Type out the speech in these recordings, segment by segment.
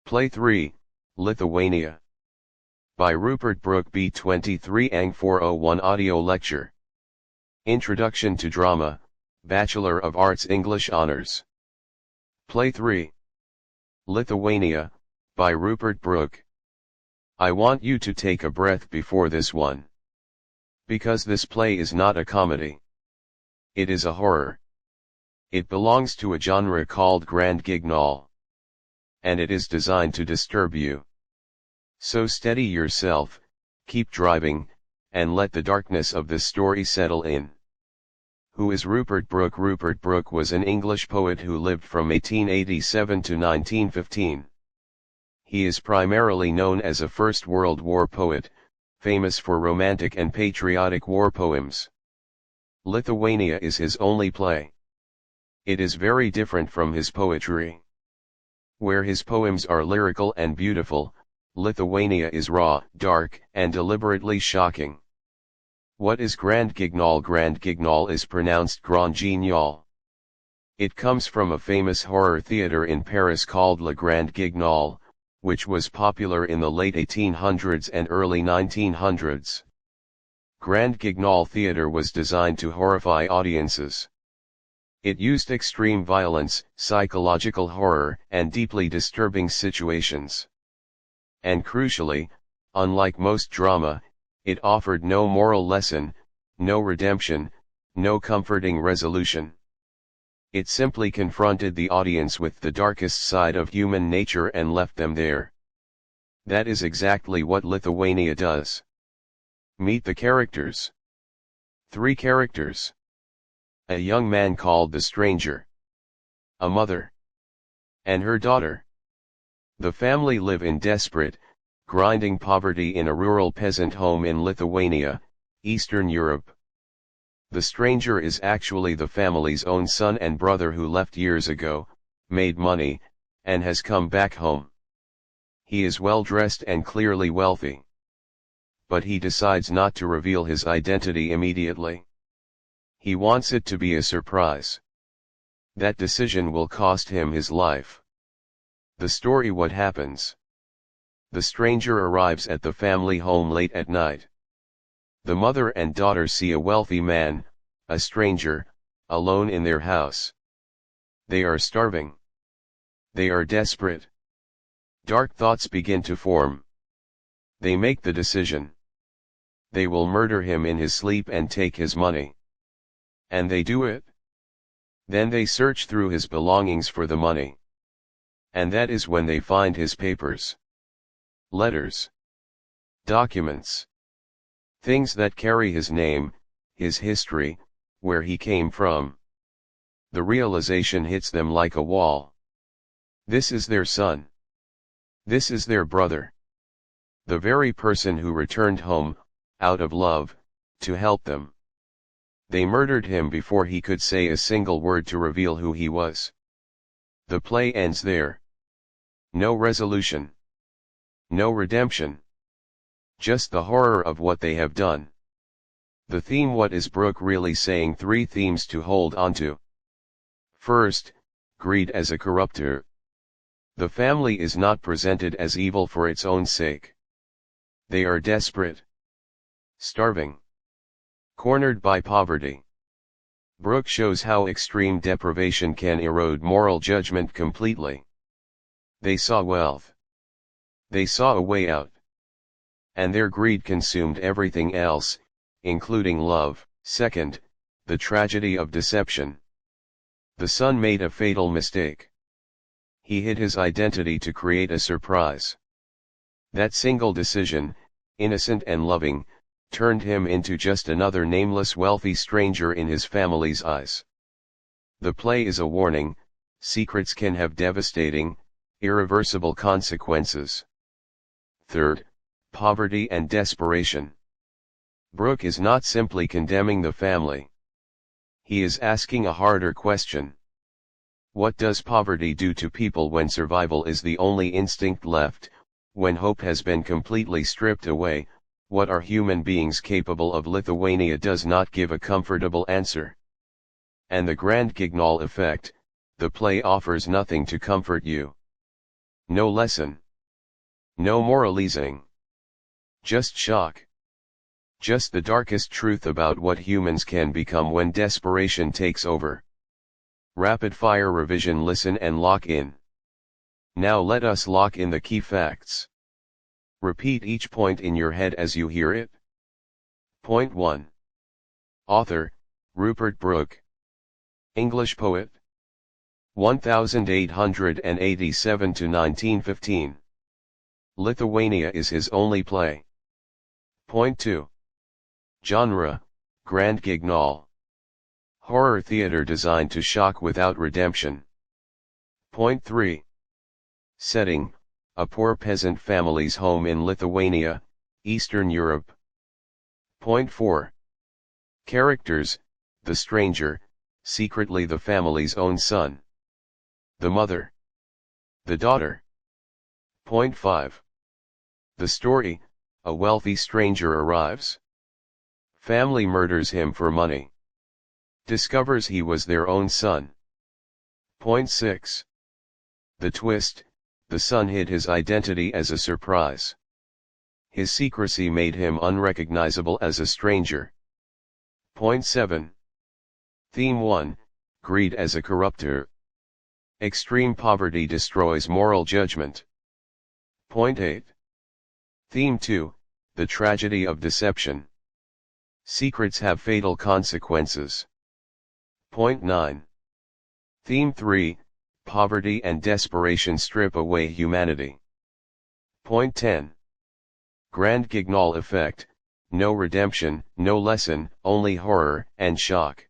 Play 3, Lithuania. By Rupert Brooke B23 Ang 401 Audio Lecture. Introduction to Drama, Bachelor of Arts English Honors. Play 3, Lithuania, by Rupert Brooke. I want you to take a breath before this one. Because this play is not a comedy. It is a horror. It belongs to a genre called Grand Guignol. And it is designed to disturb you. So steady yourself, keep driving, and let the darkness of this story settle in. Who is Rupert Brooke? Rupert Brooke was an English poet who lived from 1887 to 1915. He is primarily known as a First World War poet, famous for romantic and patriotic war poems. Lithuania is his only play. It is very different from his poetry. Where his poems are lyrical and beautiful, Lithuania is raw, dark, and deliberately shocking. What is Grand Guignol? Grand Guignol is pronounced Grawn Gee-nyol. It comes from a famous horror theater in Paris called Le Grand Guignol, which was popular in the late 1800s and early 1900s. Grand Guignol Theatre was designed to horrify audiences. It used extreme violence, psychological horror, and deeply disturbing situations. And crucially, unlike most drama, it offered no moral lesson, no redemption, no comforting resolution. It simply confronted the audience with the darkest side of human nature and left them there. That is exactly what Lithuania does. Meet the characters. 3 characters. A young man called the stranger. A mother. And her daughter. The family live in desperate, grinding poverty in a rural peasant home in Lithuania, Eastern Europe. The stranger is actually the family's own son and brother who left years ago, made money, and has come back home. He is well dressed and clearly wealthy. But he decides not to reveal his identity immediately. He wants it to be a surprise. That decision will cost him his life. The story: what happens? The stranger arrives at the family home late at night. The mother and daughter see a wealthy man, a stranger, alone in their house. They are starving. They are desperate. Dark thoughts begin to form. They make the decision. They will murder him in his sleep and take his money. And they do it. Then they search through his belongings for the money. And that is when they find his papers. Letters. Documents. Things that carry his name, his history, where he came from. The realization hits them like a wall. This is their son. This is their brother. The very person who returned home, out of love, to help them. They murdered him before he could say a single word to reveal who he was. The play ends there. No resolution. No redemption. Just the horror of what they have done. The theme: what is Brooke really saying? 3 themes to hold onto. First, greed as a corrupter. The family is not presented as evil for its own sake. They are desperate. Starving. Cornered by poverty. Brooke shows how extreme deprivation can erode moral judgment completely. They saw wealth. They saw a way out. And their greed consumed everything else, including love. Second, the tragedy of deception. The son made a fatal mistake. He hid his identity to create a surprise. That single decision, innocent and loving, turned him into just another nameless wealthy stranger in his family's eyes. The play is a warning: secrets can have devastating, irreversible consequences. Third, poverty and desperation. Brooke is not simply condemning the family. He is asking a harder question. What does poverty do to people when survival is the only instinct left, when hope has been completely stripped away? What are human beings capable of? Lithuania does not give a comfortable answer. And the Grand Guignol effect: the play offers nothing to comfort you. No lesson. No moralizing. Just shock. Just the darkest truth about what humans can become when desperation takes over. Rapid fire revision. Listen and lock in. Now let us lock in the key facts. Repeat each point in your head as you hear it. Point 1. Author, Rupert Brooke. English poet. 1887 to 1915. Lithuania is his only play. Point 2. Genre, Grand Guignol. Horror theater designed to shock without redemption. Point 3. Setting, a poor peasant family's home in Lithuania, Eastern Europe. Point 4. Characters, the stranger, secretly the family's own son. The mother. The daughter. Point 5. The story, a wealthy stranger arrives. Family murders him for money. Discovers he was their own son. Point 6. The twist, the son hid his identity as a surprise. His secrecy made him unrecognizable as a stranger. Point 7. Theme 1, greed as a corrupter. Extreme poverty destroys moral judgment. Point 8. Theme 2, the tragedy of deception. Secrets have fatal consequences. Point 9. Theme 3, poverty and desperation strip away humanity. Point 10. Grand Guignol effect, no redemption, no lesson, only horror and shock.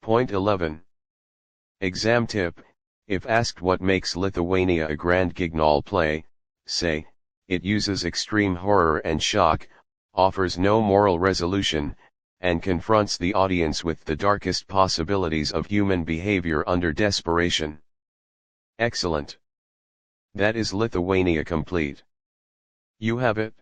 Point 11. Exam tip, if asked what makes Lithuania a Grand Guignol play, say, it uses extreme horror and shock, offers no moral resolution, and confronts the audience with the darkest possibilities of human behavior under desperation. Excellent. That is Lithuania complete. You have it.